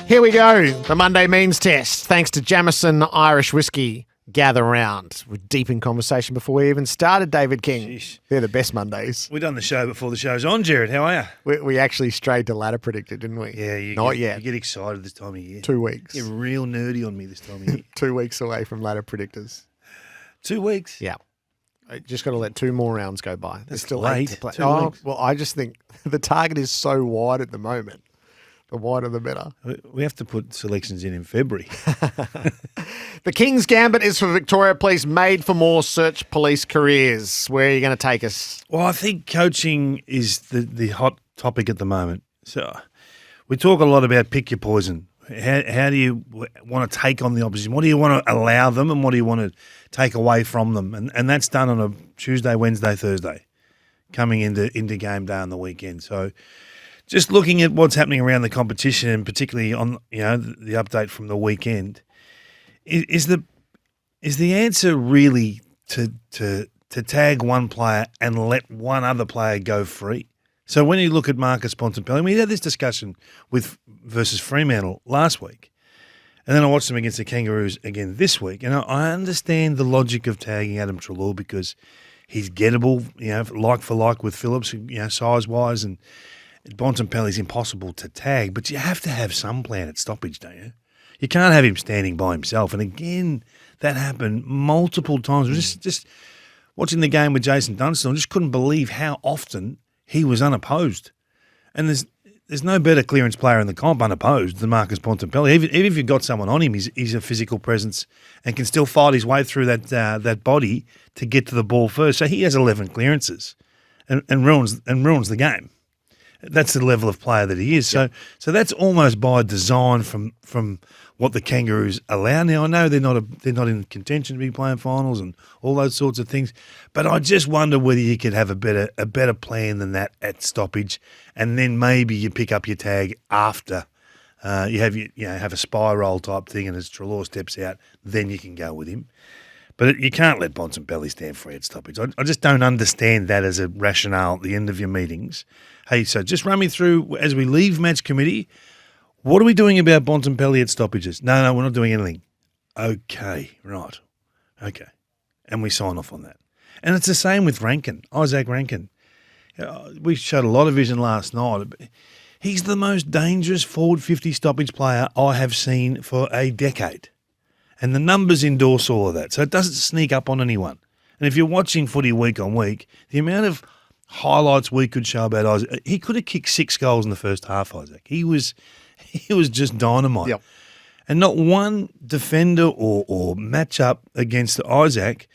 Here we go. The Monday memes test. Thanks to Jamison Irish Whiskey. Gather round. We're deep in conversation before we even started, David King. Sheesh. They're the best Mondays. We've done the show before the show's on, Gerard. How are you? We actually strayed to ladder predictor, didn't we? Yeah, Not yet. You get excited this time of year. 2 weeks. You're real nerdy on me this time of year. 2 weeks away from ladder predictors. 2 weeks? Yeah. I just got to let 2 more rounds go by. There's That's still late. 8 to play. 2 Oh, weeks. well, I just think the target is so wide at the moment. The wider the better. We have to put selections in February. The King's Gambit is for Victoria Police, made for more search police careers. Where are you going to take us? Well, I think coaching is the hot topic at the moment. So we talk a lot about pick your poison. How do you want to take on the opposition? What do you want to allow them and what do you want to take away from them? And that's done on a Tuesday, Wednesday, Thursday, coming into game day on the weekend. So just looking at what's happening around the competition and particularly on the update from the weekend, is the answer really to tag one player and let one other player go free? So when you look at Marcus Bontempelli, we had this discussion versus Fremantle last week, and then I watched them against the Kangaroos again this week, and I understand the logic of tagging Adam Treloar because he's gettable, like for like with Phillips, size wise, and Bontempelli's impossible to tag, but you have to have some plan at stoppage, don't you? You can't have him standing by himself. And again, that happened multiple times. Just watching the game with Jason Dunstall, I just couldn't believe how often he was unopposed. And there's no better clearance player in the comp unopposed than Marcus Bontempelli. Even if you've got someone on him, he's a physical presence and can still fight his way through that body to get to the ball first. So he has 11 clearances and ruins the game. That's the level of player that he is. So that's almost by design from what the Kangaroos allow. Now I know they're not in contention to be playing finals and all those sorts of things, but I just wonder whether you could have a better plan than that at stoppage, and then maybe you pick up your tag after you have a spy roll type thing, and as Treloar steps out, then you can go with him. But you can't let Bontempelli stand free at stoppage. I just don't understand that as a rationale at the end of your meetings. Hey, so just run me through, as we leave match committee, what are we doing about Bontempelli at stoppages? No, we're not doing anything. Okay, right. Okay. And we sign off on that. And it's the same with Rankine, Izak Rankine. We showed a lot of vision last night. He's the most dangerous forward 50 stoppage player I have seen for a decade. And the numbers endorse all of that. So it doesn't sneak up on anyone. And if you're watching footy week on week, the amount of highlights we could show about Isaac, he could have kicked 6 goals in the first half, Isaac. He was just dynamite. Yep. And not one defender or matchup against Isaac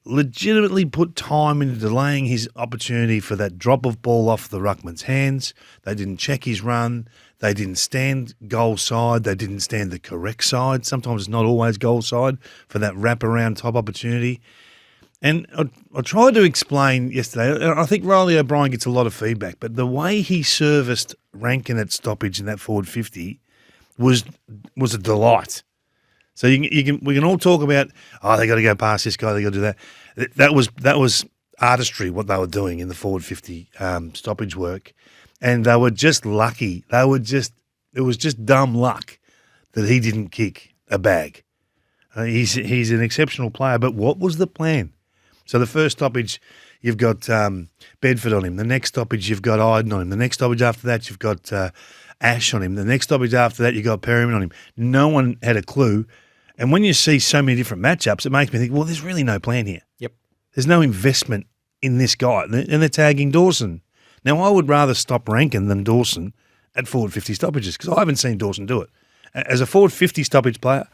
legitimately put time into delaying his opportunity for that drop of ball off the ruckman's hands. They didn't check his run. They didn't stand goal side. They didn't stand the correct side. Sometimes it's not always goal side for that wraparound top opportunity. And I tried to explain yesterday, I think Riley O'Brien gets a lot of feedback, but the way he serviced Rankine at stoppage in that forward 50 was a delight. So we can all talk about, they got to go past this guy, they got to do that. That was artistry what they were doing in the forward 50 stoppage work, and they were just lucky. It was just dumb luck that he didn't kick a bag. He's an exceptional player, but what was the plan? So the first stoppage, you've got Bedford on him. The next stoppage, you've got Iden on him. The next stoppage after that, you've got Ash on him. The next stoppage after that, you've got Perryman on him. No one had a clue. And when you see so many different matchups, it makes me think, well, there's really no plan here. Yep. There's no investment in this guy. And they're tagging Dawson. Now, I would rather stop Rankine than Dawson at forward 50 stoppages because I haven't seen Dawson do it. As a forward 50 stoppage player,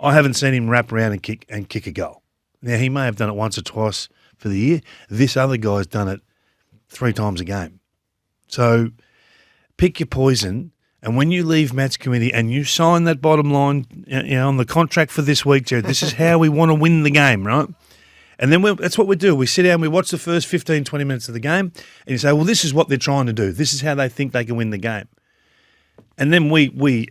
I haven't seen him wrap around and kick a goal. Now, he may have done it once or twice for the year. This other guy's done it 3 times a game. So pick your poison, and when you leave match committee and you sign that bottom line on the contract for this week, Gerard, this is how we want to win the game, right? And then that's what we do. We sit down, we watch the first 15, 20 minutes of the game, and you say, well, this is what they're trying to do. This is how they think they can win the game. And then we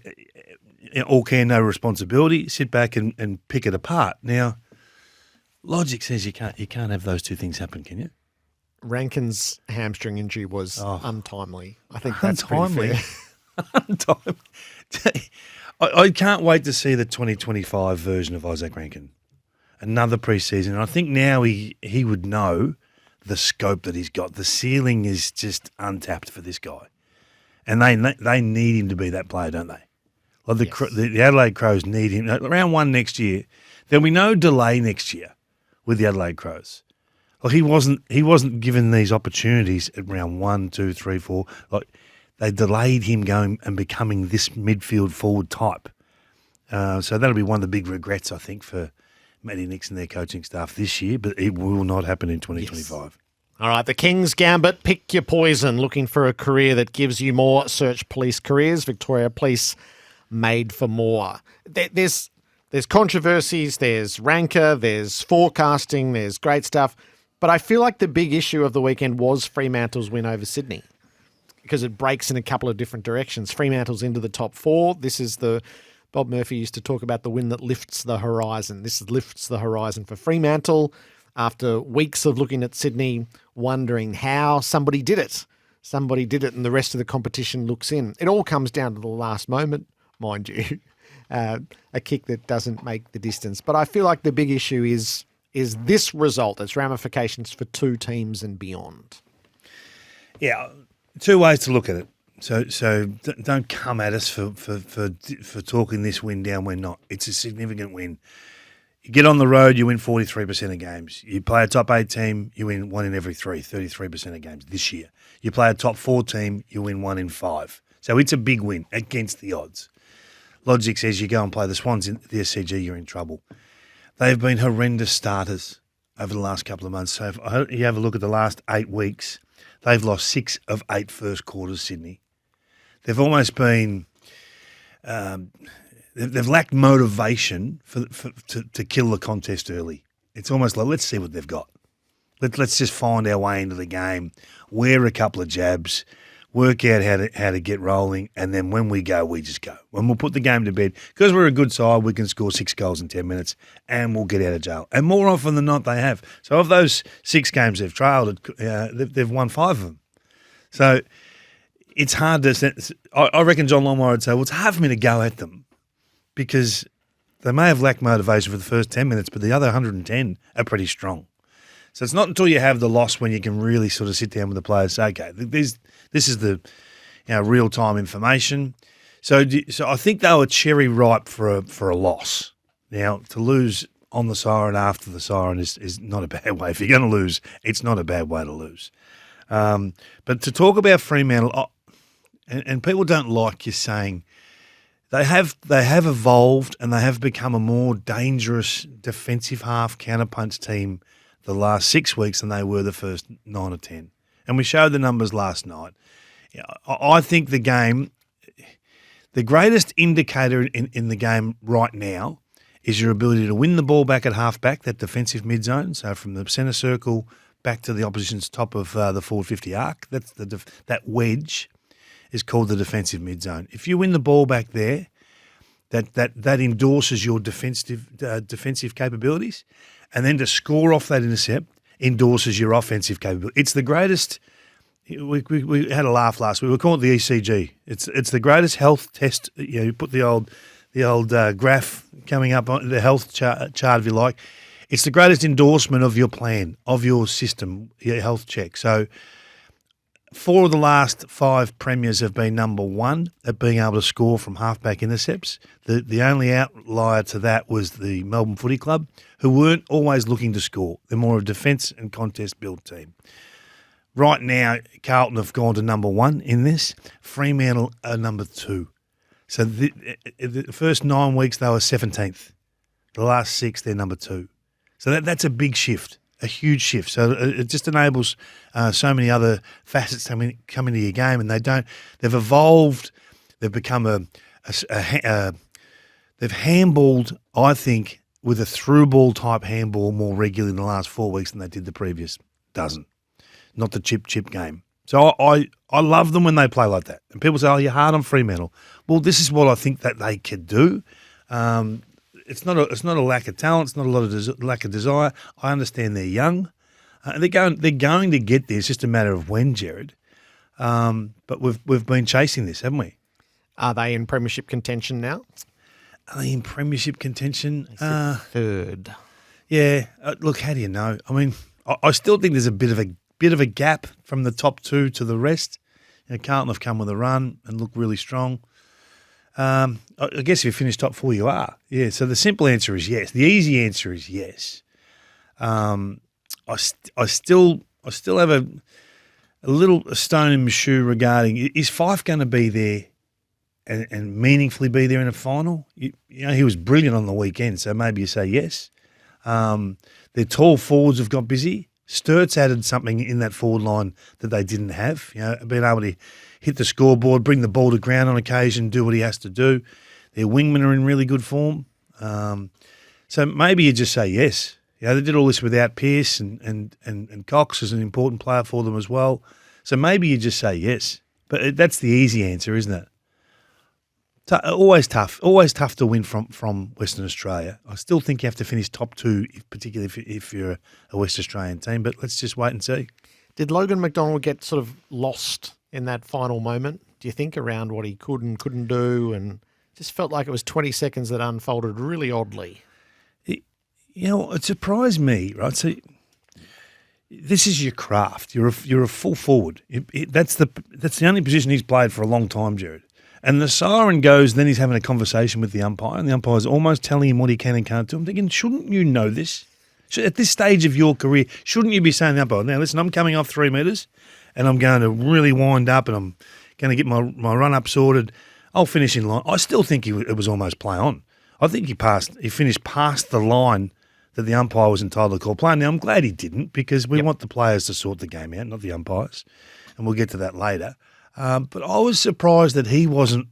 all care, no responsibility, sit back and pick it apart. Now, logic says you can't have those two things happen, can you? Rankine's hamstring injury was untimely. I think that's pretty Untimely? fair. Time. I can't wait to see the 2025 version of Izak Rankine. Another preseason. And I think now he would know the scope that he's got. The ceiling is just untapped for this guy. And they need him to be that player, don't they? Like the Adelaide Crows need him. Round one next year, there'll be no delay next year with the Adelaide Crows. Like he wasn't given these opportunities at round 1, 2, 3, 4. Like they delayed him going and becoming this midfield forward type. So that'll be one of the big regrets, I think, for Matty Nixon, their coaching staff this year. But it will not happen in 2025. Yes. All right, the King's Gambit, pick your poison. Looking for a career that gives you more. Search police careers. Victoria Police, made for more. There's controversies, there's rancor, there's forecasting, there's great stuff. But I feel like the big issue of the weekend was Fremantle's win over Sydney because it breaks in a couple of different directions. Fremantle's into the top 4. This is Bob Murphy used to talk about the win that lifts the horizon. This lifts the horizon for Fremantle after weeks of looking at Sydney, wondering how somebody did it. Somebody did it and the rest of the competition looks in. It all comes down to the last moment, mind you. A kick that doesn't make the distance. But I feel like the big issue is this result, its ramifications for 2 teams and beyond. Yeah, 2 ways to look at it. So don't come at us for talking this win down. We're not. It's a significant win. You get on the road, you win 43% of games. You play a top 8 team, you win 1 in every 3, 33% of games this year. You play a top 4 team, you win 1 in 5. So it's a big win against the odds. Logic says you go and play the Swans in the SCG, you're in trouble. They've been horrendous starters over the last couple of months. So if you have a look at the last 8 weeks, they've lost 6 of 8 first quarters, Sydney. They've almost been they've lacked motivation to kill the contest early. It's almost like, let's see what they've got. Let's just find our way into the game, wear a couple of jabs, work out how to get rolling, and then when we go, we just go. When we'll put the game to bed, because we're a good side, we can score 6 goals in 10 minutes, and we'll get out of jail. And more often than not, they have. So of those 6 games they've trailed, they've won 5 of them. So it's hard to – I reckon John Longmire would say, well, it's hard for me to go at them because they may have lacked motivation for the first 10 minutes, but the other 110 are pretty strong. So it's not until you have the loss when you can really sort of sit down with the players and say, okay, this is the real-time information. So I think they were cherry ripe for a loss. Now, to lose on the siren after the siren is not a bad way. If you're going to lose, it's not a bad way to lose. But to talk about Fremantle, and people don't like you saying they have evolved and they have become a more dangerous defensive half counterpunch team the last 6 weeks than they were the first 9 or 10. And we showed the numbers last night. I think the greatest indicator in the game right now is your ability to win the ball back at half-back, that defensive mid-zone, so from the centre circle back to the opposition's top of the forward 50 arc. That's that wedge is called the defensive mid-zone. If you win the ball back there, that endorses your defensive capabilities. And then to score off that intercept endorses your offensive capability. It's the greatest. We had a laugh last week. We call it the ECG. It's the greatest health test. You put the old graph coming up on the health chart if you like. It's the greatest endorsement of your plan, of your system, your health check. So 4 of the last 5 premiers have been number 1 at being able to score from halfback intercepts. The only outlier to that was the Melbourne Footy Club, who weren't always looking to score. They're more a defence and contest build team. Right now, Carlton have gone to number 1 in this. Fremantle are number 2. So the first 9 weeks, they were 17th. The last 6, they're number 2. So that's a big shift. A huge shift. So it just enables so many other facets to come into your game, and they've evolved. They've become they've handballed, I think, with a through ball type handball more regularly in the last 4 weeks than they did the previous dozen. Not the chip game. So I love them when they play like that. And people say, oh, you're hard on Fremantle. Well, this is what I think that they could do. It's not a lack of talent. It's not a lot of lack of desire. I understand they're young. They're going to get there. It's just a matter of when, Gerard. But we've been chasing this, haven't we? Are they in premiership contention now? Are they in premiership contention? Third. Yeah. Look, how do you know? I mean, I still think there's a bit of a gap from the top two to the rest. You know, Carlton have come with a run and look really strong. I guess if you finish top four, you are. Yeah. So the simple answer is yes. The easy answer is yes. I still have a little stone in my shoe regarding, is Fife going to be there and meaningfully be there in a final? You know, he was brilliant on the weekend, so maybe you say yes. Their tall forwards have got busy. Sturt's added something in that forward line that they didn't have. You know, being able to hit the scoreboard, bring the ball to ground on occasion, do what he has to do. Their wingmen are in really good form. So maybe you just say yes. You know, they did all this without Pearce and Cox is an important player for them as well. So maybe you just say yes. But that's the easy answer, isn't it? Always tough to win from Western Australia. I still think you have to finish top two, particularly if you're a West Australian team, but let's just wait and see. Did Logan McDonald get sort of lost in that final moment, do you think, around what he could and couldn't do, and just felt like it was 20 seconds that unfolded really oddly? You know, it surprised me, right? So this is your craft. You're a full forward. That's the only position he's played for a long time, Gerard. And the siren goes, then he's having a conversation with the umpire, and the umpire's almost telling him what he can and can't do. I'm thinking, shouldn't you know this? At this stage of your career, shouldn't you be saying to the umpire, now listen, I'm coming off 3 metres and I'm going to really wind up and I'm going to get my run-up sorted. I'll finish in line. I still think it was almost play on. I think he finished past the line that the umpire was entitled to call play. Now, I'm glad he didn't because we want the players to sort the game out, not the umpires, and we'll get to that later. But I was surprised that he wasn't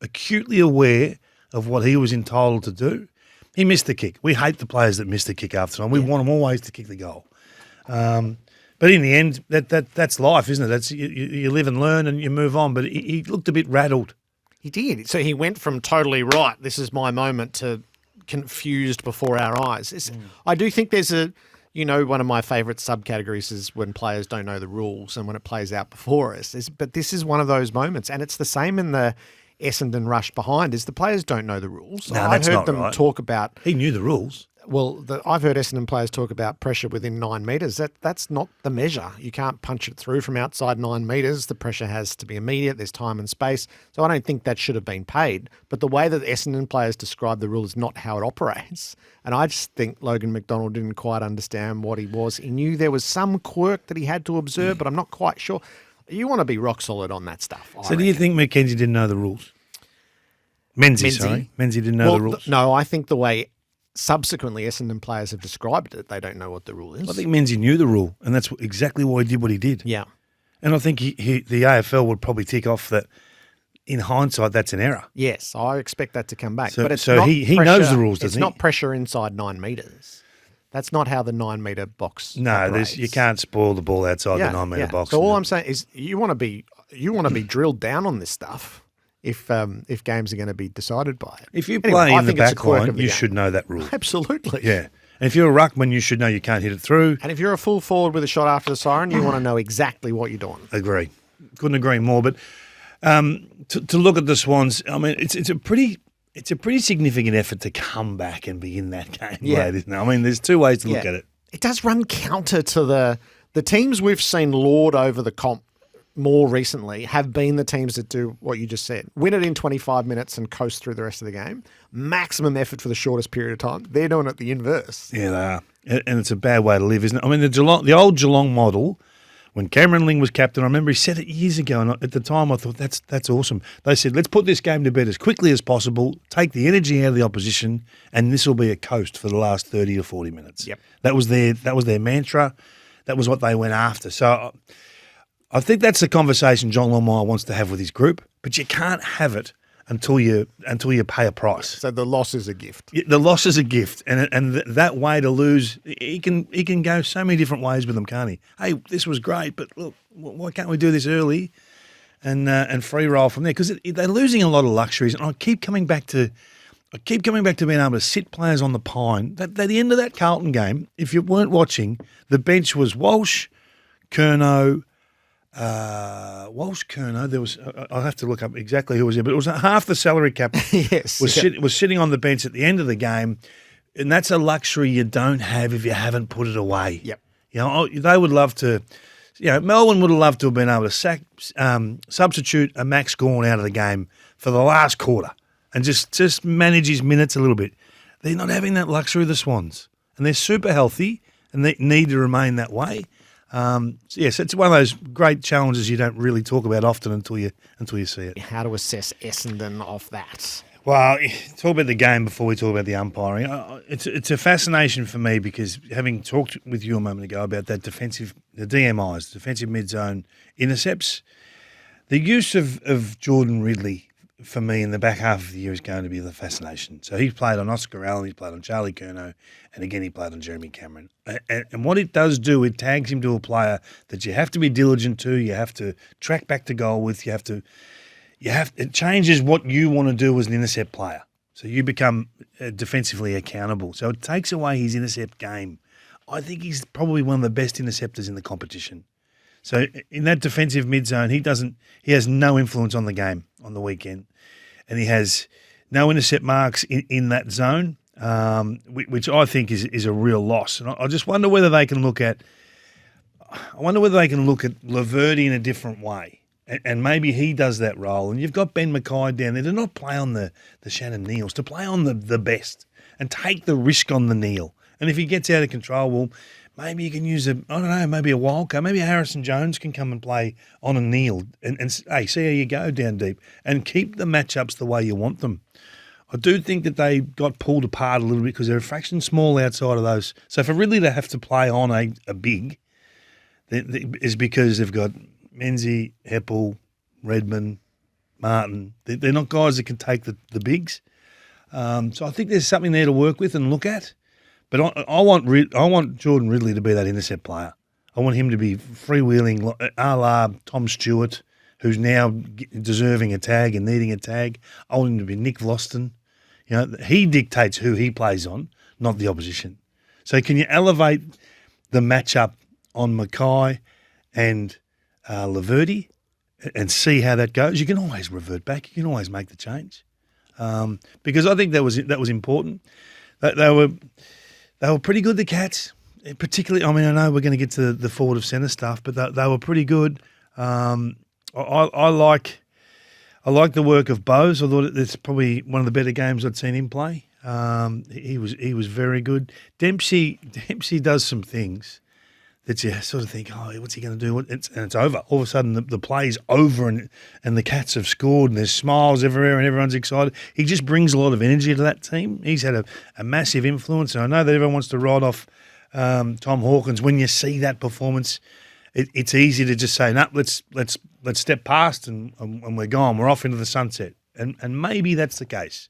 acutely aware of what he was entitled to do. He missed the kick. We hate the players that miss the kick after time. We want them always to kick the goal. But in the end, that's life, isn't it? That's you live and learn and you move on. But he looked a bit rattled. He did. So he went from totally right, this is my moment, to confused before our eyes. I do think there's one of my favourite subcategories is when players don't know the rules and when it plays out before us. But this is one of those moments, and it's the same in the Essendon rush behind, is the players don't know the rules. No, that's not right. Talk about... He knew the rules. Well, I've heard Essendon players talk about pressure within 9 metres. That's not the measure. You can't punch it through from outside 9 metres. The pressure has to be immediate. There's time and space. So I don't think that should have been paid. But the way that the Essendon players describe the rule is not how it operates. And I just think Logan McDonald didn't quite understand what he was. He knew there was some quirk that he had to observe, but I'm not quite sure. You want to be rock solid on that stuff. So do you think Mackenzie didn't know the rules? Menzie didn't know the rules. No, I think the way subsequently Essendon players have described it, they don't know what the rule is. I think Menzie knew the rule, and that's exactly why he did what he did. Yeah. And I think the AFL would probably tick off that, in hindsight, that's an error. Yes, I expect that to come back. So, but it's he knows the rules, doesn't he? It's not pressure inside 9 metres. That's not how the 9 metre box operates. You can't spoil the ball outside the 9 metre box. So all I'm saying is you want to be drilled down on this stuff if games are going to be decided by it. If you play in the back line, you should know that rule. Absolutely. Yeah. And if you're a ruckman, you should know you can't hit it through. And if you're a full forward with a shot after the siren, you want to know exactly what you're doing. Agree. Couldn't agree more. But to look at the Swans, I mean, it's a pretty significant effort to come back and be in that game, late, isn't it? I mean, there's two ways to look at it. It does run counter to the teams we've seen lord over the comp more recently have been the teams that do what you just said. Win it in 25 minutes and coast through the rest of the game. Maximum effort for the shortest period of time. They're doing it the inverse. Yeah, they are. And it's a bad way to live, isn't it? I mean, the old Geelong model, when Cameron Ling was captain, I remember he said it years ago, and at the time I thought, that's awesome. They said, let's put this game to bed as quickly as possible, take the energy out of the opposition, and this will be a coast for the last 30 or 40 minutes. Yep. That was their mantra. That was what they went after. So I think that's the conversation John Longmire wants to have with his group, but you can't have it until you pay a price. So the loss is a gift. The loss is a gift, and that way to lose, he can go so many different ways with them, can't he? Hey, this was great, but look, why can't we do this early and free roll from there? Because they're losing a lot of luxuries, and I keep coming back to being able to sit players on the pine. At the end of that Carlton game, if you weren't watching, the bench was Walsh, Curnow, Walsh Kerno. There was I'll have to look up exactly who was there, but it was half the salary cap. Yes, was sitting on the bench at the end of the game, and that's a luxury you don't have if you haven't put it away. Yep. They would love to. Melbourne would have loved to have been able to substitute a Max Gawn out of the game for the last quarter and just manage his minutes a little bit. They're not having that luxury, the Swans, and they're super healthy and they need to remain that way. Yes, it's one of those great challenges you don't really talk about often until you see it. How to assess Essendon off that? Well, talk about the game before we talk about the umpiring. It's a fascination for me because having talked with you a moment ago about that the DMIs, defensive mid-zone intercepts, the use of Jordan Ridley for me in the back half of the year is going to be the fascination. So he played on Oscar Allen, he played on Charlie Curnow, and again he played on Jeremy Cameron. And what it does do, it tags him to a player that you have to be diligent to, you have to track back to goal with, it changes what you want to do as an intercept player. So you become defensively accountable. So it takes away his intercept game. I think he's probably one of the best interceptors in the competition. So in that defensive mid-zone, he has no influence on the game on the weekend. And he has no intercept marks in that zone, which I think is a real loss. And I just wonder whether they can look at Laverty in a different way. And maybe he does that role. And you've got Ben Mackay down there to not play on the Shannon Neils, to play on the best and take the risk on the Neil. And if he gets out of control, well, maybe you can use maybe a wildcard. Maybe Harrison Jones can come and play on a Neil and see how you go down deep and keep the matchups the way you want them. I do think that they got pulled apart a little bit because they're a fraction small outside of those. So for Ridley to have to play on a big is because they've got Menzies, Heppel, Redmond, Martin. They're not guys that can take the bigs. So I think there's something there to work with and look at. But I want Jordan Ridley to be that intercept player. I want him to be freewheeling a la Tom Stewart, who's now deserving a tag and needing a tag. I want him to be Nick Vlaston. He dictates who he plays on, not the opposition. So can you elevate the matchup on Mackay and Laverty and see how that goes? You can always revert back. You can always make the change because I think that was important. They were pretty good, the Cats, particularly. I mean, I know we're going to get to the forward of centre stuff, but they were pretty good. I like the work of Bose. I thought it's probably one of the better games I'd seen him play. He was very good. Dempsey does some things that you sort of think, oh, what's he going to do? And it's over. All of a sudden, the play's over and the Cats have scored and there's smiles everywhere and everyone's excited. He just brings a lot of energy to that team. He's had a massive influence. And I know that everyone wants to write off Tom Hawkins. When you see that performance, it's easy to just say, no, let's step past and we're gone. We're off into the sunset. And maybe that's the case.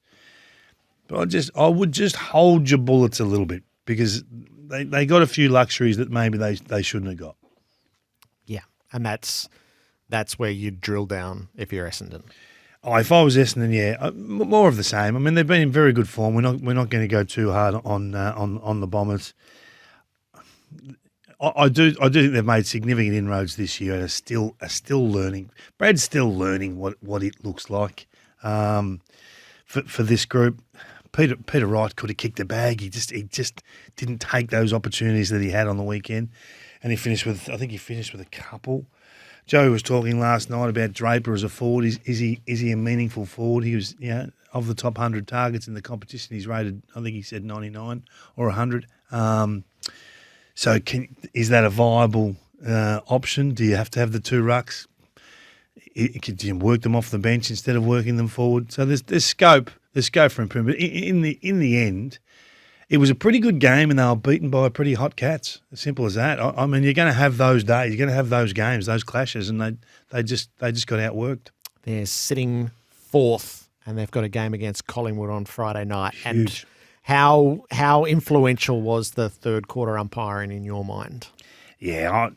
But I would just hold your bullets a little bit because they got a few luxuries that maybe they shouldn't have got. Yeah, and that's where you drill down if you're Essendon. Oh, if I was Essendon, yeah, more of the same. I mean, they've been in very good form. We're not going to go too hard on the Bombers. I do think they've made significant inroads this year and are still learning. Brad's still learning what it looks like for this group. Peter Wright could have kicked the bag. He just didn't take those opportunities that he had on the weekend, and I think he finished with a couple. Joey was talking last night about Draper as a forward. Is he a meaningful forward? He was of the top 100 targets in the competition. He's rated, I think he said 99 or 100. So is that a viable option? Do you have to have the two rucks? Could you work them off the bench instead of working them forward? So there's scope. There's scope for improvement. In the end, it was a pretty good game, and they were beaten by pretty hot Cats. As simple as that. I mean, you're going to have those days. You're going to have those games, those clashes, and they just got outworked. They're sitting fourth, and they've got a game against Collingwood on Friday night. Huge. And how influential was the third quarter umpiring in your mind? Yeah,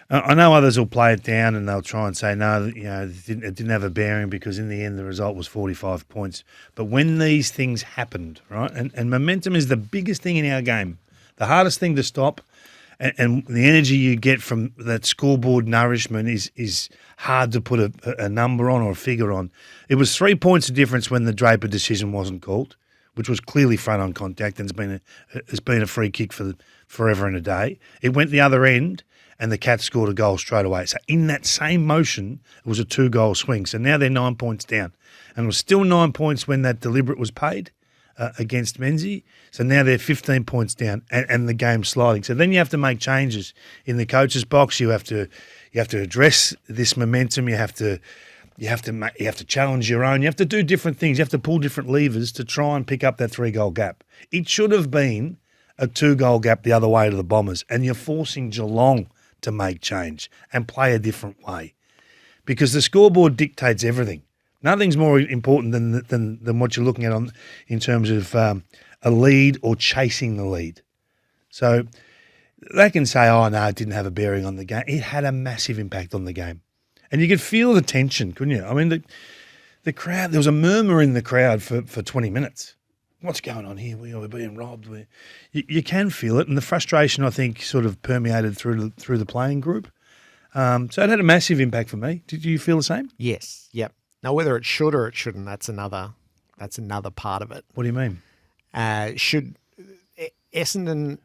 I know others will play it down and they'll try and say, no, it didn't have a bearing because in the end the result was 45 points. But when these things happened, right, and momentum is the biggest thing in our game, the hardest thing to stop, and the energy you get from that scoreboard nourishment is hard to put a number on or a figure on. It was 3 points of difference when the Draper decision wasn't called, which was clearly front on contact and has been a free kick for forever and a day. It went the other end, and the Cats scored a goal straight away. So in that same motion, it was a 2-goal swing. So now they're 9 points down. And it was still 9 points when that deliberate was paid against Menzies. So now they're 15 points down and the game's sliding. So then you have to make changes in the coach's box. You have to address this momentum. You have to challenge your own. You have to do different things. You have to pull different levers to try and pick up that 3-goal gap. It should have been a 2-goal gap the other way to the Bombers, and you're forcing Geelong to make change and play a different way because the scoreboard dictates everything. Nothing's more important than what you're looking at in terms of a lead or chasing the lead. So they can say, oh, no, it didn't have a bearing on the game. It had a massive impact on the game. And you could feel the tension, couldn't you? I mean, the crowd, there was a murmur in the crowd for 20 minutes. What's going on here? We're being robbed. You can feel it. And the frustration, I think, sort of permeated through the playing group. So it had a massive impact for me. Did you feel the same? Yes. Yep. Now, whether it should or it shouldn't, that's another part of it. What do you mean? Essendon's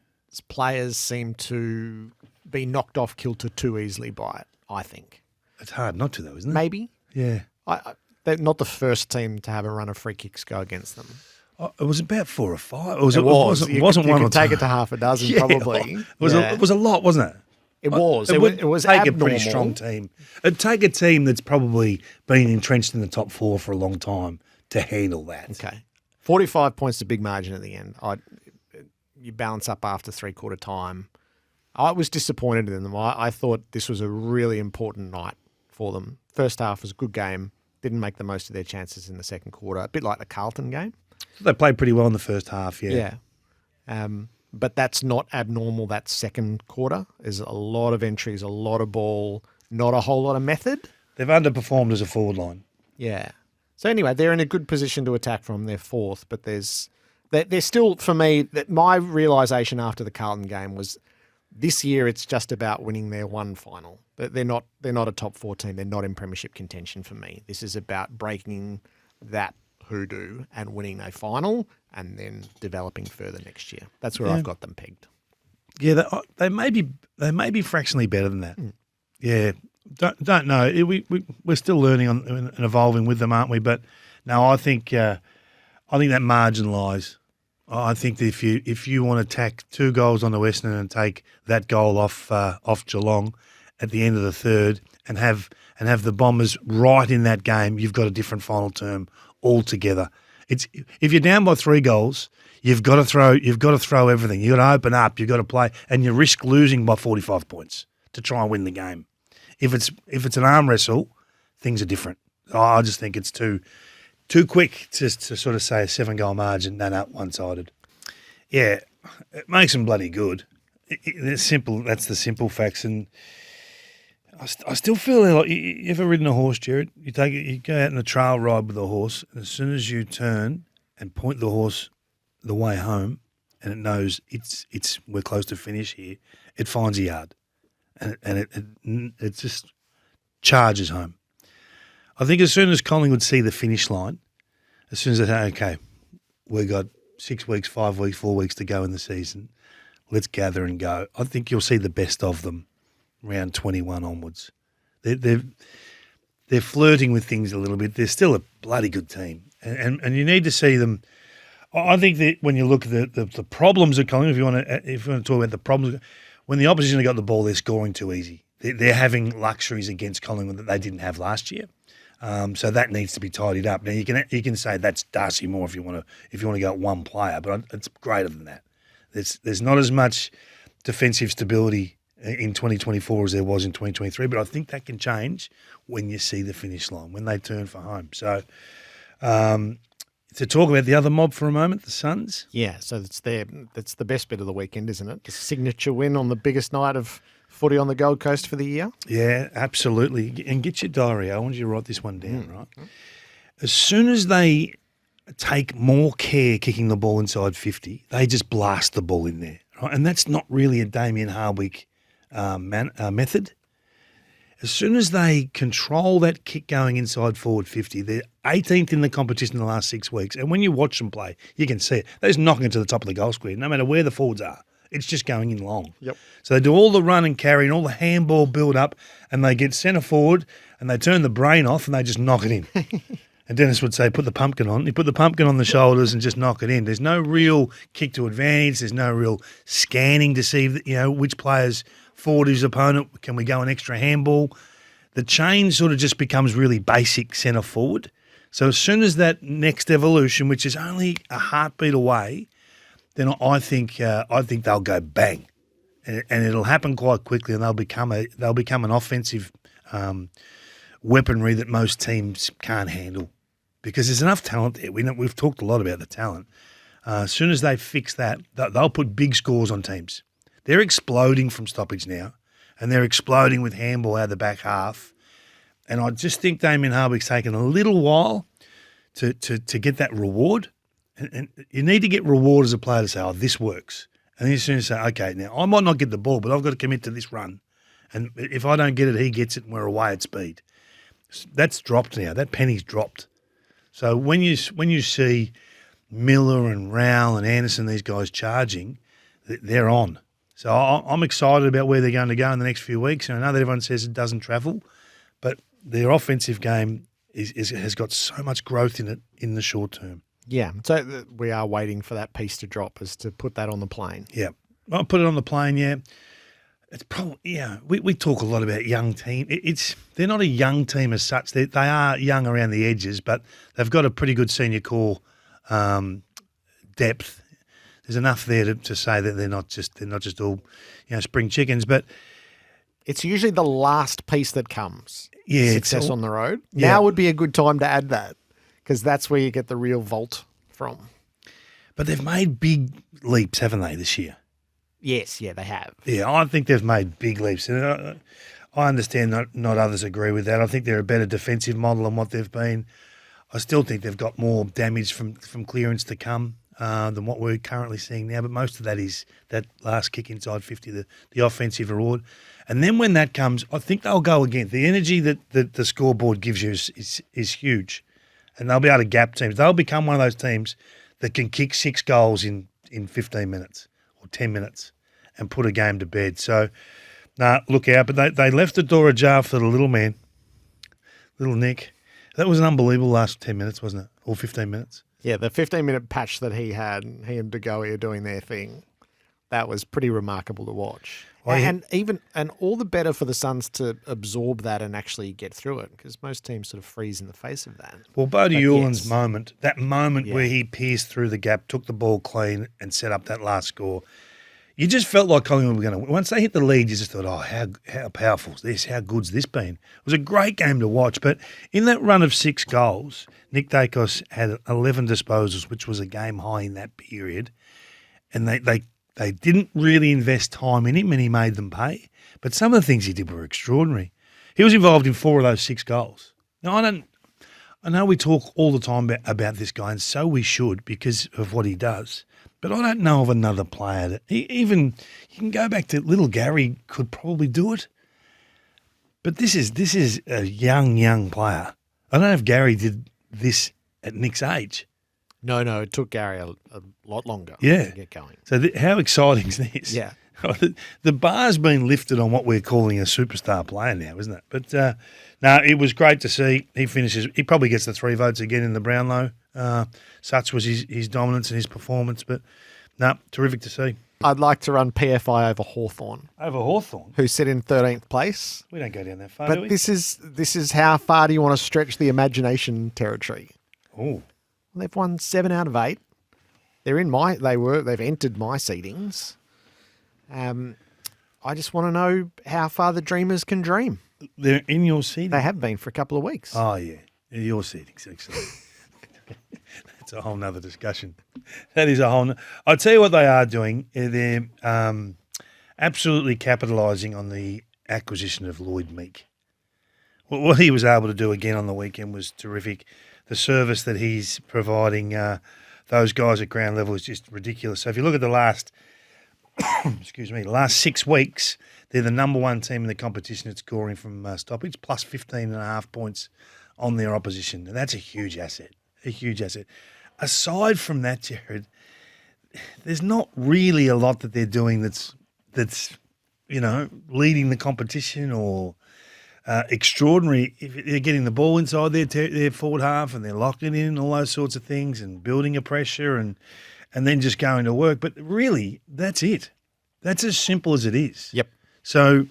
players seem to be knocked off kilter too easily by it, I think. It's hard not to, though, isn't it? Maybe. Yeah. They're not the first team to have a run of free kicks go against them. It was about 4 or 5. It wasn't one you or could take two. it to half a dozen, Yeah. probably. It was a lot, wasn't it? It was. It was take abnormal. a pretty strong team. It'd take a team that's probably been entrenched in the top 4 for a long time to handle that. Okay. 45 points is a big margin at the end. You balance up after three-quarter time. I was disappointed in them. I thought this was a really important night for them. First half was a good game. Didn't make the most of their chances in the second quarter. A bit like the Carlton game. They played pretty well in the first half, yeah. Yeah. But that's not abnormal, that second quarter. There's a lot of entries, a lot of ball, not a whole lot of method. They've underperformed as a forward line. Yeah. So anyway, they're in a good position to attack from. They're fourth, but there's still, for me, that my realisation after the Carlton game was this year it's just about winning their one final. They're not a top 4 team. They're not in premiership contention for me. This is about breaking that hoodoo and winning a final and then developing further next year. That's where I've got them pegged. Yeah, they may be fractionally better than that. Yeah, don't know. We're still learning and evolving with them, aren't we? But no, I think that margin lies. I think that if you want to tack 2 goals on the Essendon and take that goal off Geelong at the end of the third and have the Bombers right in that game, you've got a different final term altogether. If you're down by 3 goals, you've got to throw everything. You've got to open up. You've got to play, and you risk losing by 45 points to try and win the game. If it's an arm wrestle, things are different. I just think it's too quick to sort of say a 7-goal margin. No, one-sided. Yeah, it makes them bloody good. It's simple. That's the simple facts. And I still feel like you ever ridden a horse, Gerard? You go out on a trail ride with a horse, and as soon as you turn and point the horse the way home, and it knows we're close to finish here, it finds a yard, and it just charges home. I think as soon as Collingwood see the finish line, as soon as they say, okay, we've got 6 weeks, 5 weeks, 4 weeks to go in the season, let's gather and go. I think you'll see the best of them round 21 onwards. They're flirting with things a little bit. They're still a bloody good team, and you need to see them. I think that when you look at the problems of Collingwood, if you want to talk about the problems, when the opposition have got the ball, they're scoring too easy. They're having luxuries against Collingwood that they didn't have last year. So that needs to be tidied up. Now you can say that's Darcy Moore if you want to go at one player, but it's greater than that. There's not as much defensive stability in 2024 as there was in 2023, but I think that can change when you see the finish line, when they turn for home. So to talk about the other mob for a moment, the Suns. Yeah, so that's the best bit of the weekend, isn't it? The signature win on the biggest night of footy on the Gold Coast for the year. Yeah, absolutely. And get your diary. I want you to write this one down, right? As soon as they take more care kicking the ball inside 50, they just blast the ball in there, right? And that's not really a Damien Hardwick method. As soon as they control that kick going inside forward 50, they're 18th in the competition in the last 6 weeks. And when you watch them play, you can see it. They're just knocking it to the top of the goal square, no matter where the forwards are. It's just going in long. Yep. So they do all the run and carry and all the handball build up, and they get centre forward and they turn the brain off and they just knock it in. And Dennis would say, put the pumpkin on. You put the pumpkin on the shoulders and just knock it in. There's no real kick to advantage. There's no real scanning to see, which players forward his opponent. Can we go an extra handball? The chain sort of just becomes really basic centre forward. So as soon as that next evolution, which is only a heartbeat away, then I think they'll go bang, and it'll happen quite quickly, and they'll become an offensive weaponry that most teams can't handle, because there's enough talent there. We've talked a lot about the talent. As soon as they fix that, they'll put big scores on teams. They're exploding from stoppage now, and they're exploding with handball out of the back half. And I just think Damien Hardwick's taken a little while to get that reward. And you need to get reward as a player to say, oh, this works. And then as soon as you say, okay, now I might not get the ball, but I've got to commit to this run. And if I don't get it, he gets it, and we're away at speed. That's dropped now. That penny's dropped. So when you see Miller and Rowell and Anderson, these guys charging, they're on. So I'm excited about where they're going to go in the next few weeks. And I know that everyone says it doesn't travel, but their offensive game has got so much growth in it in the short term. Yeah, so we are waiting for that piece to drop, is to put that on the plane. Yeah, I'll put it on the plane. Yeah, it's probably We talk a lot about young team. They're not a young team as such. They are young around the edges, but they've got a pretty good senior core depth. There's enough there to say that they're not just all spring chickens, but it's usually the last piece that comes. Yeah, success on the road. Yeah. Now would be a good time to add that, because that's where you get the real vault from. But they've made big leaps, haven't they, this year? Yes, yeah, they have. Yeah, I think they've made big leaps. And I understand not others agree with that. I think they're a better defensive model than what they've been. I still think they've got more damage from clearance to come than what we're currently seeing now. But most of that is that last kick inside 50, the offensive reward. And then when that comes, I think they'll go again. The energy that the scoreboard gives you is huge. And they'll be able to gap teams. They'll become one of those teams that can kick 6 goals in 15 minutes or 10 minutes and put a game to bed. So, look out. But they left the door ajar for the little man, little Nick. That was an unbelievable last 10 minutes, wasn't it? Or 15 minutes? Yeah, the 15-minute patch that he had, he and De Goey are doing their thing. That was pretty remarkable to watch. Oh, yeah. And all the better for the Suns to absorb that and actually get through it, because most teams sort of freeze in the face of that. Well, Bodie Euland's moment, that moment Yeah. where he pierced through the gap, took the ball clean and set up that last score, you just felt like Collingwood were going to win. Once they hit the lead, you just thought, oh, how powerful is this? How good's this been? It was a great game to watch. But in that run of 6 goals, Nick Daicos had 11 disposals, which was a game high in that period. And they didn't really invest time in him, and he made them pay. But some of the things he did were extraordinary. He was involved in 4 of those 6 goals. Now, I know we talk all the time about this guy, and so we should, because of what he does. But I don't know of another player that even you can go back to little Gary could probably do it. But this is a young player. I don't know if Gary did this at Nick's age. No, it took Gary a lot longer Yeah. to get going. So how exciting is this? Yeah. The bar's been lifted on what we're calling a superstar player now, isn't it? But no, it was great to see. He probably gets the 3 votes again in the Brownlow. Such was his dominance and his performance. But no, terrific to see. I'd like to run PFI over Hawthorn, Over Hawthorn. who sit in 13th place. We don't go down that far, do But we? this is how far do you want to stretch the imagination territory? Oh, They've won 7 out of 8. They've entered my seedings. I just want to know how far the Dreamers can dream. they're in your seating. They have been for a couple of weeks. Oh, yeah. Your seating's excellent. That's a whole nother discussion. That is a whole I'll tell you what they are doing. They're absolutely capitalising on the acquisition of Lloyd Meek. What he was able to do again on the weekend was terrific. The service that he's providing those guys at ground level is just ridiculous. So if you look at the last excuse me, last 6 weeks, they're the number one team in the competition at scoring from stoppage, plus 15.5 points on their opposition. And that's a huge asset, Aside from that, Gerard, there's not really a lot that they're doing that's leading the competition or extraordinary. If they're getting the ball inside their forward half and they're locking in, all those sorts of things, and building a pressure and then just going to work. But really, that's it. That's as simple as it is. Yep. So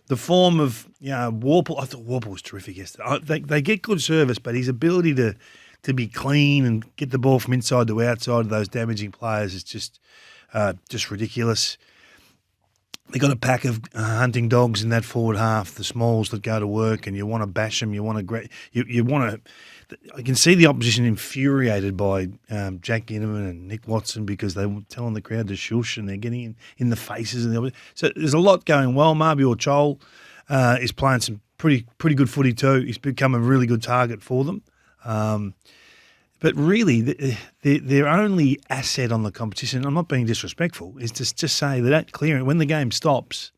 the form of Warple, I thought Warple was terrific yesterday. They get good service, but his ability to be clean and get the ball from inside to outside of those damaging players is just ridiculous. They got a pack of hunting dogs in that forward half, the smalls that go to work, and you want to bash them. You want to. I can see the opposition infuriated by Jack Ginnivan and Nick Watson because they were telling the crowd to shush, and they're getting in the faces. So there's a lot going well. Marby Chol is playing some pretty good footy too. He's become a really good target for them. But really, their only asset on the competition, I'm not being disrespectful, is to just say that clearing, when the game stops,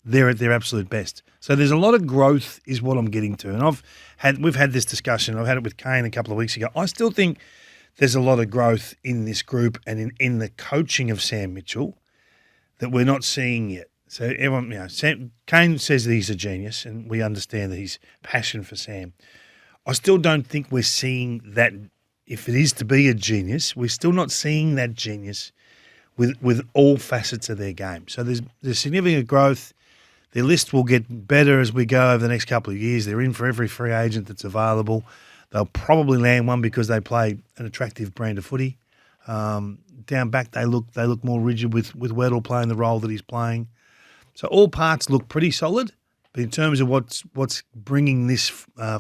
they're at their absolute best. So there's a lot of growth is what I'm getting to. And we've had this discussion. I've had it with Kane a couple of weeks ago. I still think there's a lot of growth in this group and in the coaching of Sam Mitchell that we're not seeing yet. So everyone, Kane says that he's a genius, and we understand that he's passion for Sam. I still don't think we're seeing that. If it is to be a genius, we're still not seeing that genius with all facets of their game. So there's significant growth. Their list will get better as we go over the next couple of years. They're in for every free agent that's available. They'll probably land one because they play an attractive brand of footy. Down back, they look more rigid with Whateley playing the role that he's playing. So all parts look pretty solid. But in terms of what's bringing this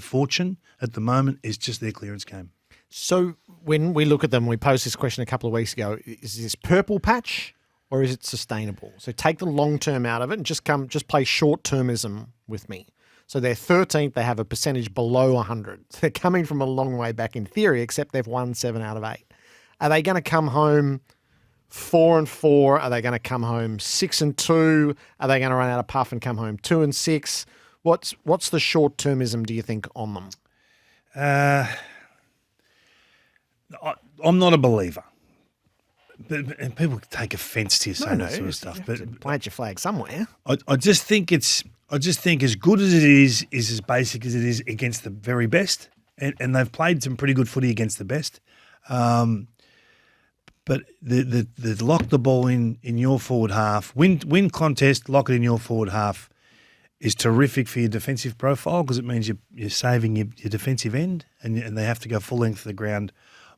fortune at the moment is just their clearance game. So when we look at them, we posed this question a couple of weeks ago, is this purple patch or is it sustainable? So take the long term out of it and just play short termism with me. So they're 13th, they have a percentage below 100. They're coming from a long way back in theory, except they've won 7 out of 8. Are they going to come home 4-4? Are they going to come home 6-2? Are they going to run out of puff and come home 2-6? What's the short termism, do you think, on them? I'm not a believer. And people take offence to you saying that sort of stuff. But plant your flag somewhere. I just think as good as it is as basic as it is against the very best. And they've played some pretty good footy against the best. But the lock the ball in your forward half, win contest, lock it in your forward half is terrific for your defensive profile because it means you're saving your defensive end and they have to go full length of the ground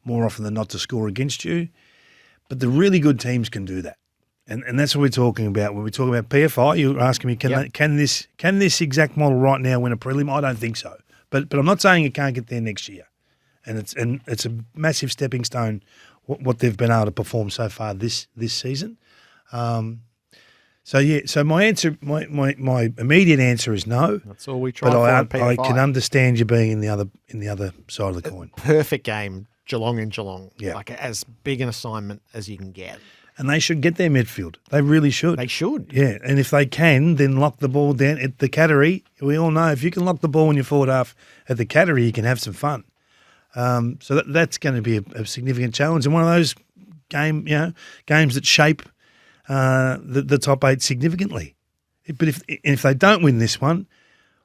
more often than not to score against you. But the really good teams can do that. And that's what we're talking about. When we talk about PFI, you're asking me, can this exact model right now win a prelim? I don't think so. But I'm not saying it can't get there next year. And it's a massive stepping stone what they've been able to perform so far this season. So my answer, my immediate answer is no. That's all we try. But I can understand you being in the other side of the coin. Perfect game, Geelong and Geelong. Yeah. Like as big an assignment as you can get. And they should get their midfield. They really should. They should. Yeah, and if they can, then lock the ball down at the Cattery. We all know if you can lock the ball in your forward half at the Cattery, you can have some fun. So that's going to be a significant challenge, and one of those games that shape the top 8 significantly. But if they don't win this one,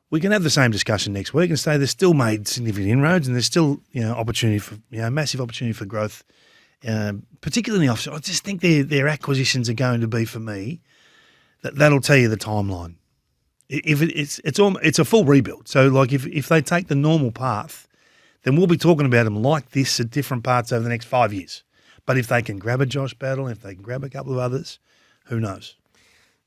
we can have the same discussion next week and say they've still made significant inroads and there's still opportunity for massive opportunity for growth, particularly in the offside. I just think their acquisitions are going to be, for me, that'll tell you the timeline. If it's a full rebuild. So like if they take the normal path, then we'll be talking about them like this at different parts over the next 5 years. But if they can grab a Josh Battle, if they can grab a couple of others, who knows?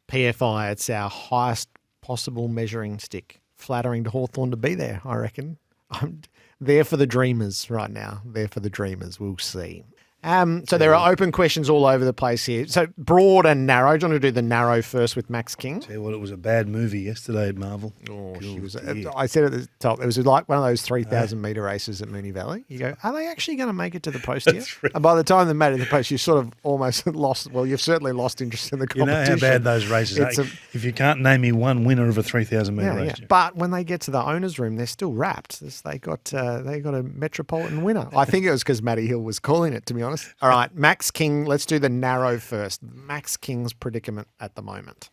PFI, it's our highest possible measuring stick. Flattering to Hawthorn to be there, I reckon. I'm there for the dreamers right now. There for the dreamers. We'll see. So there are open questions all over the place here. So broad and narrow. Do you want to do the narrow first with Max King? Tell you what, it was a bad movie yesterday at Marvel. Oh, she was. I said at the top, it was like one of those 3,000 metre races at Moonee Valley. You go, are they actually going to make it to the post here? Right. And by the time they made it to the post, you sort of almost lost. Well, you've certainly lost interest in the You competition. know how bad those races are. If you can't name me one winner of a 3,000 metre race. Yeah. But when they get to the owners' room, they're still wrapped. They got a Metropolitan winner. I think it was because Matty Hill was calling it, to be honest. All right, Max King. Let's do the narrow first. Max King's predicament at the moment.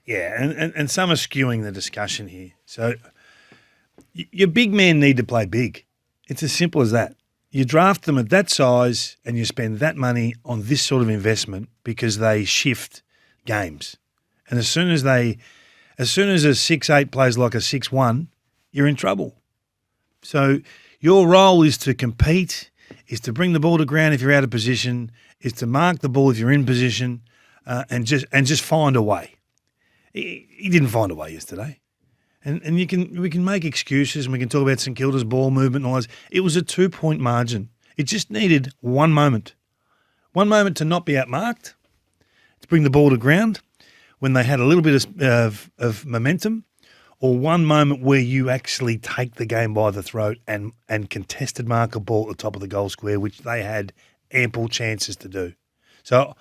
Yeah, and some are skewing the discussion here. So your big men need to play big. It's as simple as that. You draft them at that size and you spend that money on this sort of investment because they shift games. And as soon as a 6'8" plays like a 6'1", you're in trouble. So your role is to compete, is to bring the ball to ground if you're out of position, is to mark the ball if you're in position, and just find a way. He didn't find a way yesterday. And we can make excuses and we can talk about St Kilda's ball movement and all this. It was a 2-point margin. It just needed one moment. One moment to not be outmarked, to bring the ball to ground when they had a little bit of momentum, or one moment where you actually take the game by the throat and contested mark a ball at the top of the goal square, which they had ample chances to do. So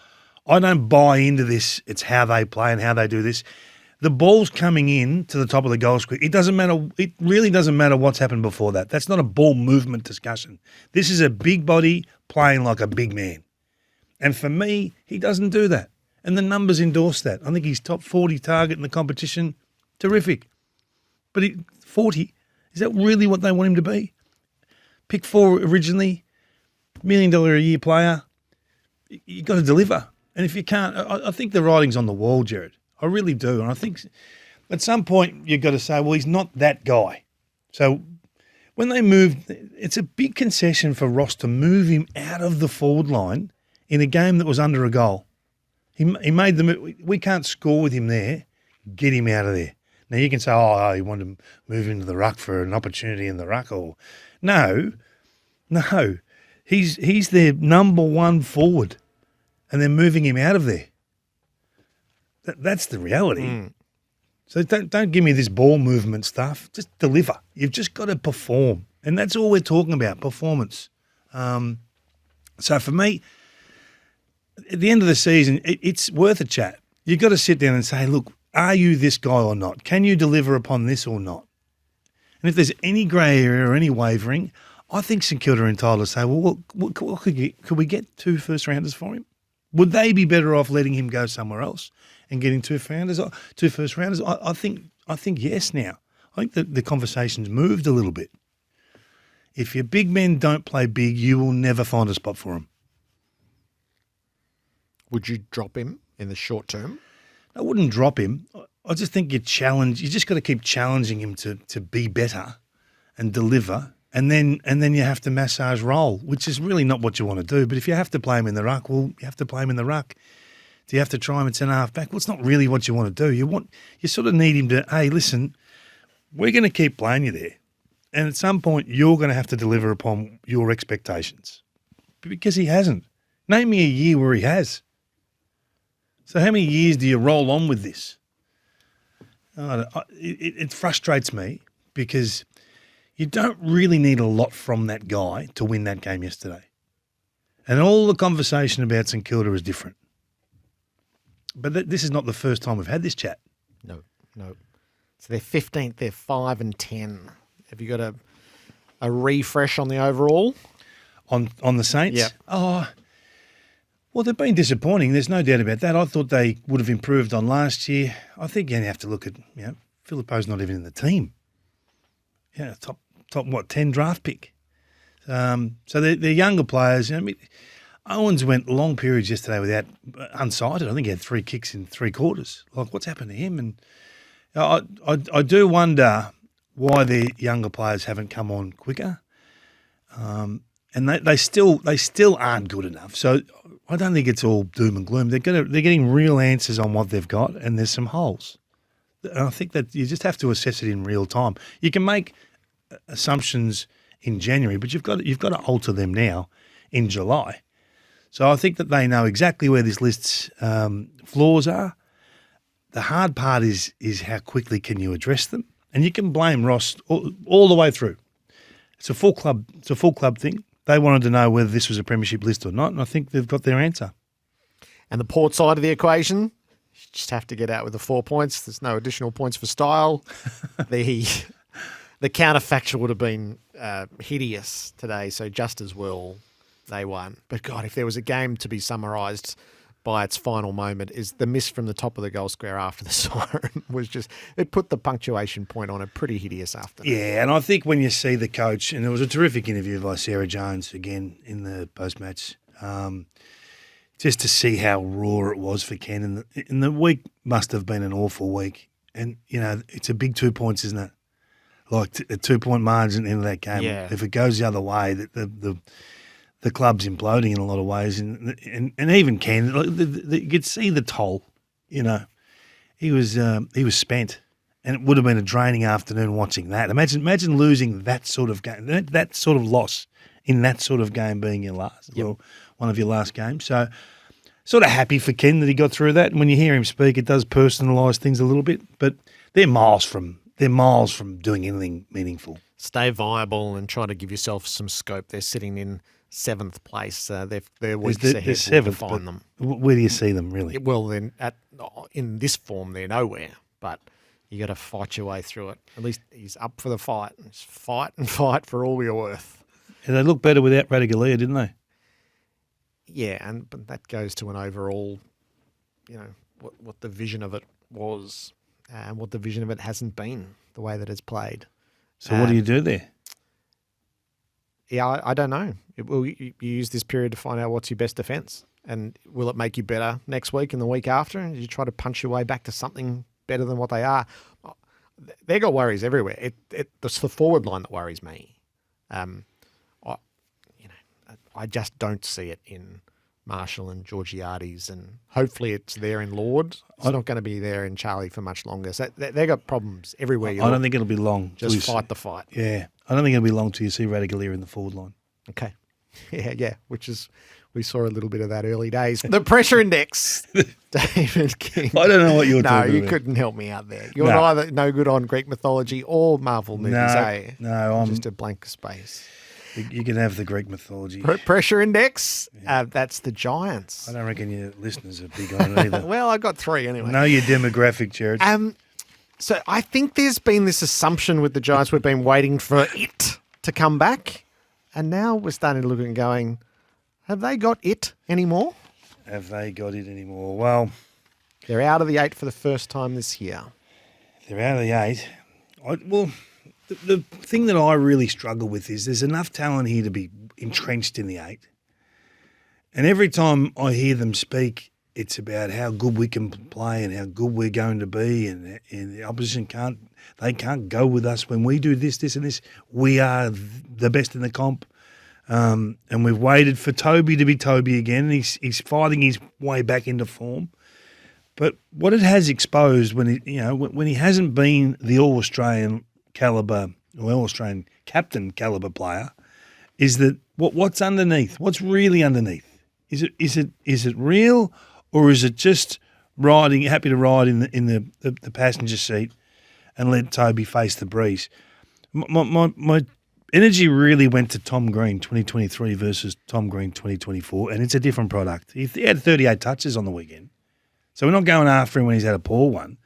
I don't buy into this. It's how they play and how they do this. The ball's coming in to the top of the goal square. It doesn't matter. It really doesn't matter what's happened before that. That's not a ball movement discussion. This is a big body playing like a big man. And for me, he doesn't do that. And the numbers endorse that. I think he's top 40 target in the competition. Terrific. But 40, is that really what they want him to be? Pick 4 originally, $1 million a year player. You've got to deliver. And if you can't, I think the writing's on the wall, Gerard. I really do. And I think at some point you've got to say, well, he's not that guy. So when they moved, it's a big concession for Ross to move him out of the forward line in a game that was under a goal. He made the move. We can't score with him there. Get him out of there. Now you can say, oh, he wanted to move into the ruck for an opportunity in the ruck. Or no. He's their number one forward, and they're moving him out of there. That's the reality. So don't give me this ball movement stuff. Just deliver. You've just got to perform, and that's all we're talking about: performance. So for me, at the end of the season, it's worth a chat. You've got to sit down and say, look, are you this guy or not? Can you deliver upon this or not? And if there's any grey area or any wavering, I think St Kilda are entitled to say, well, what could we get 2 first-rounders for him? Would they be better off letting him go somewhere else and getting 2 first-rounders? I think yes now. I think that the conversation's moved a little bit. If your big men don't play big, you will never find a spot for them. Would you drop him in the short term? I wouldn't drop him. I just think you just got to keep challenging him to be better and deliver. And then you have to massage roll, which is really not what you want to do. But if you have to play him in the ruck, well, you have to play him in the ruck. Do you have to try him at centre-half back? Well, it's not really what you want to do. You sort of need him to, hey, listen, we're going to keep playing you there. And at some point, you're going to have to deliver upon your expectations. Because he hasn't. Name me a year where he has. So how many years do you roll on with this? It frustrates me because you don't really need a lot from that guy to win that game yesterday. And all the conversation about St Kilda is different. But this is not the first time we've had this chat. No. So they're 15th, they're 5-10. Have you got a refresh on the overall? On the Saints? Yeah. Oh, well, they've been disappointing. There's no doubt about that. I thought they would have improved on last year. I think you have to look at, Filippo's not even in the team. Yeah, top 10 draft pick. So they're younger players. Owens went long periods yesterday without unsighted. I think he had 3 kicks in 3 quarters. Like, what's happened to him? And I do wonder why the younger players haven't come on quicker. And they still aren't good enough. So I don't think it's all doom and gloom. They're getting real answers on what they've got, and there's some holes. And I think that you just have to assess it in real time. You can make assumptions in January, but you've got to alter them now in July. So I think that they know exactly where this list's flaws are. The hard part is how quickly can you address them, and you can blame Ross all the way through. It's a full club. It's a full club thing. They wanted to know whether this was a premiership list or not, and I think they've got their answer. And the Port side of the equation, you just have to get out with the 4 points. There's no additional points for style. The counterfactual would have been hideous today, so just as well they won. But God, if there was a game to be summarised by its final moment, is the miss from the top of the goal square after the siren was just, it put the punctuation point on a pretty hideous afternoon. Yeah, and I think when you see the coach, and it was a terrific interview by Sarah Jones again in the post-match, just to see how raw it was for Ken. And the week must have been an awful week. And, you know, it's a big 2 points, isn't it? Like a 2 point margin into that game. Yeah. If it goes the other way, the club's imploding in a lot of ways. And even Ken, you could see the toll, you know. He was spent. And it would have been a draining afternoon watching that. Imagine losing that sort of game, that sort of loss in that sort of game being your last, well, one of your last games. So sort of happy for Ken that he got through that. And when you hear him speak, it does personalise things a little bit. But they're miles from doing anything meaningful. Stay viable and try to give yourself some scope. They're sitting in 7th place. They're weeks ahead. They're seventh, to find them. Where do you see them, really? Well, then in this form, they're nowhere. But you got to fight your way through it. At least he's up for the fight. Just fight and fight for all you're worth. And they looked better without Radigalia, didn't they? Yeah, but that goes to an overall, you know, what the vision of it was and what the vision of it hasn't been, the way that it's played. So what do you do there? Yeah, I don't know. You use this period to find out what's your best defence, and will it make you better next week and the week after? And you try to punch your way back to something better than what they are. They got worries everywhere. It's the forward line that worries me. I just don't see it in Marshall and Georgiades, and hopefully it's there in Lord. It's not going to be there in Charlie for much longer. So they got problems everywhere. I don't think it'll be long. Just fight the fight. Yeah, I don't think it'll be long till you see Radigalia in the forward line. Okay. Yeah, which is, we saw a little bit of that early days. The pressure index, David King. I don't know what you're talking about. No, you couldn't help me out there. You're either no good on Greek mythology or Marvel movies, eh? No, I'm just a blank space. You can have the Greek mythology. Pressure index, that's the Giants. I don't reckon your listeners are big on it either. Well, I got 3 anyway. Know your demographic, Gerard. So I think there's been this assumption with the Giants, we've been waiting for it to come back, and now we're starting to look and going, have they got it anymore? Have they got it anymore? Well, they're out of the 8 for the first time this year. They're out of the 8. The thing that I really struggle with is there's enough talent here to be entrenched in the 8. And every time I hear them speak, it's about how good we can play and how good we're going to be, and the opposition can't go with us when we do this, and this. We are the best in the comp. And we've waited for Toby to be Toby again, and he's fighting his way back into form. But what it has exposed when he hasn't been the All-Australian calibre or All-Australian captain calibre player, is that what's underneath? What's really underneath? Is it real, or is it just happy to ride in the passenger seat and let Toby face the breeze? My energy really went to Tom Green 2023 versus Tom Green 2024, and it's a different product. He had 38 touches on the weekend. So we're not going after him when he's had a poor one.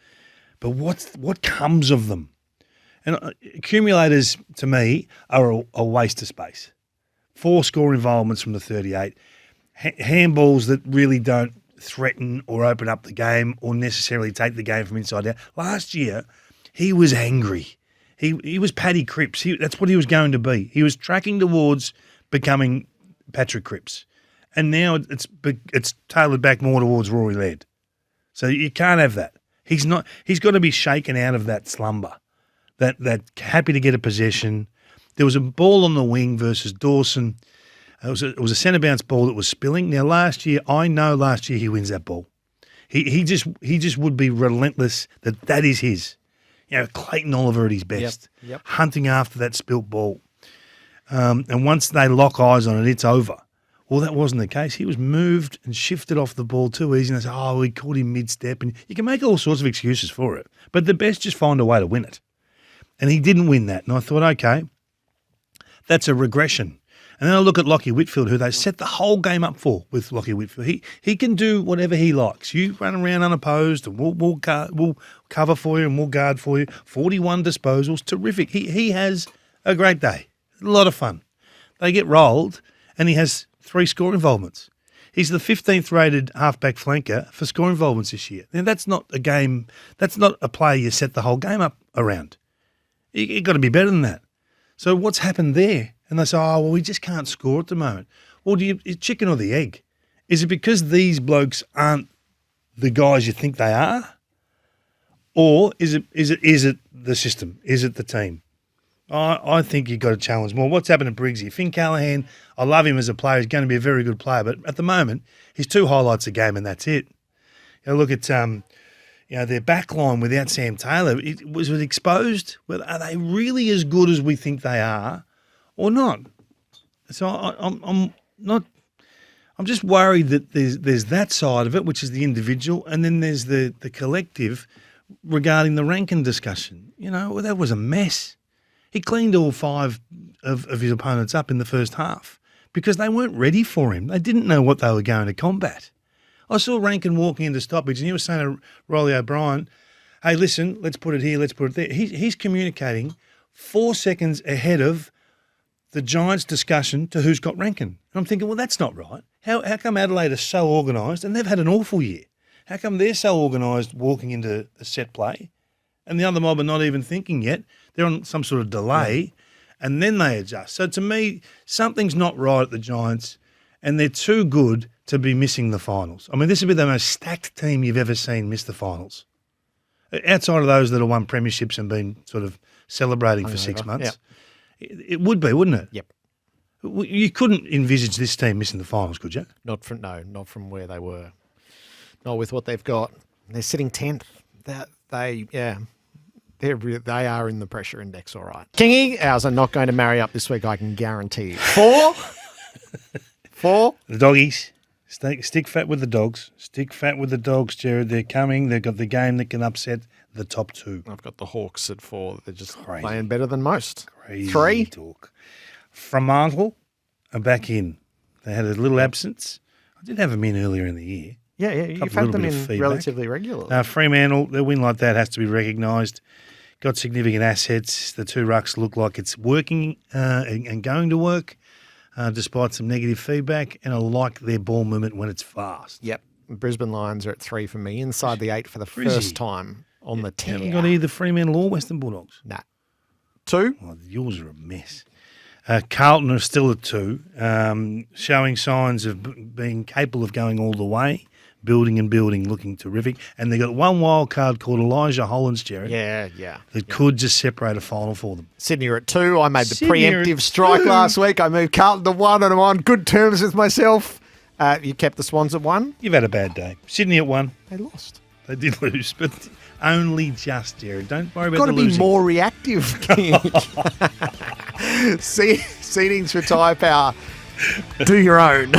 But what comes of them? And accumulators, to me, are a waste of space. 4 score involvements from the 38. Handballs that really don't threaten or open up the game or necessarily take the game from inside out. Last year, he was angry. He was Paddy Cripps. That's what he was going to be. He was tracking towards becoming Patrick Cripps. And now it's tailored back more towards Rory Laird. So you can't have that. He's got to be shaken out of that slumber. That happy to get a possession. There was a ball on the wing versus Dawson. It was a centre bounce ball that was spilling. Now last year he wins that ball. He just would be relentless that is his. Clayton Oliver at his best, hunting after that spilt ball. And once they lock eyes on it, it's over. Well, that wasn't the case. He was moved and shifted off the ball too easy. And they say, we caught him mid-step. And you can make all sorts of excuses for it. But the best just find a way to win it. And he didn't win that. And I thought, okay, that's a regression. And then I look at Lachie Whitfield, who they set the whole game up for with Lachie Whitfield. He can do whatever he likes. You run around unopposed and we'll cover for you and we'll guard for you. 41 disposals, terrific. He has a great day. A lot of fun. They get rolled and he has 3 score involvements. He's the 15th rated halfback flanker for score involvements this year. Now, that's not a game, that's not a player you set the whole game up around. You've got to be better than that. So what's happened there? And they say, we just can't score at the moment. Well, chicken or the egg? Is it because these blokes aren't the guys you think they are? Or is it the system? Is it the team? I think you've got to challenge more. What's happened to Briggsy? Finn Callahan, I love him as a player. He's going to be a very good player. But at the moment, he's 2 highlights a game and that's it. Look at their back line without Sam Taylor. Was it exposed? Well, are they really as good as we think they are? Or not. So I'm just worried that there's that side of it, which is the individual, and then there's the collective regarding the Rankine discussion. That was a mess. He cleaned all 5 of his opponents up in the first half because they weren't ready for him. They didn't know what they were going to combat. I saw Rankine walking into stoppage and he was saying to Riley O'Brien, hey, listen, let's put it here, let's put it there. He's communicating 4 seconds ahead of the Giants' discussion to who's got Rankine. And I'm thinking, well, that's not right. How come Adelaide are so organised and they've had an awful year? How come they're so organised walking into a set play and the other mob are not even thinking yet? They're on some sort of delay and then they adjust. So to me, something's not right at the Giants and they're too good to be missing the finals. I mean, this would be the most stacked team you've ever seen miss the finals. Outside of those that have won premierships and been sort of celebrating for 6 months. Yeah. It would be, wouldn't it? Yep. You couldn't envisage this team missing the finals, could you? Not from where they were. Not with what they've got. They're sitting 10th. They are in the pressure index, all right. Kingy, ours are not going to marry up this week, I can guarantee you. 4? The doggies. Stick fat with the dogs. Stick fat with the dogs, Gerard. They're coming. They've got the game that can upset the top 2. I've got the Hawks at 4. They're just playing better than most. Crazy 3? Talk. Fremantle are back in. They had a little absence. I did have them in earlier in the year. Yeah, you've had them in relatively regularly. Fremantle, their win like that has to be recognised. Got significant assets. The 2 rucks look like it's working and going to work, despite some negative feedback. And I like their ball movement when it's fast. Yep. Brisbane Lions are at 3 for me, inside the 8 for the first time on the 10. Haven't got either Fremantle or Western Bulldogs. Nah. 2? Oh, yours are a mess. Carlton are still at 2, showing signs of being capable of going all the way, building and building, looking terrific. And they got one wild card called Elijah Hollands, Gerard. Yeah. That could just separate a final for them. Sydney are at 2. I made the preemptive strike last week. I moved Carlton to 1 and I'm on good terms with myself. You kept the Swans at 1. You've had a bad day. Sydney at 1. They lost. They did lose, but only just, Gerard. Don't worry about Got the to losing. be more reactive. Seedings for tyre power. Do your own.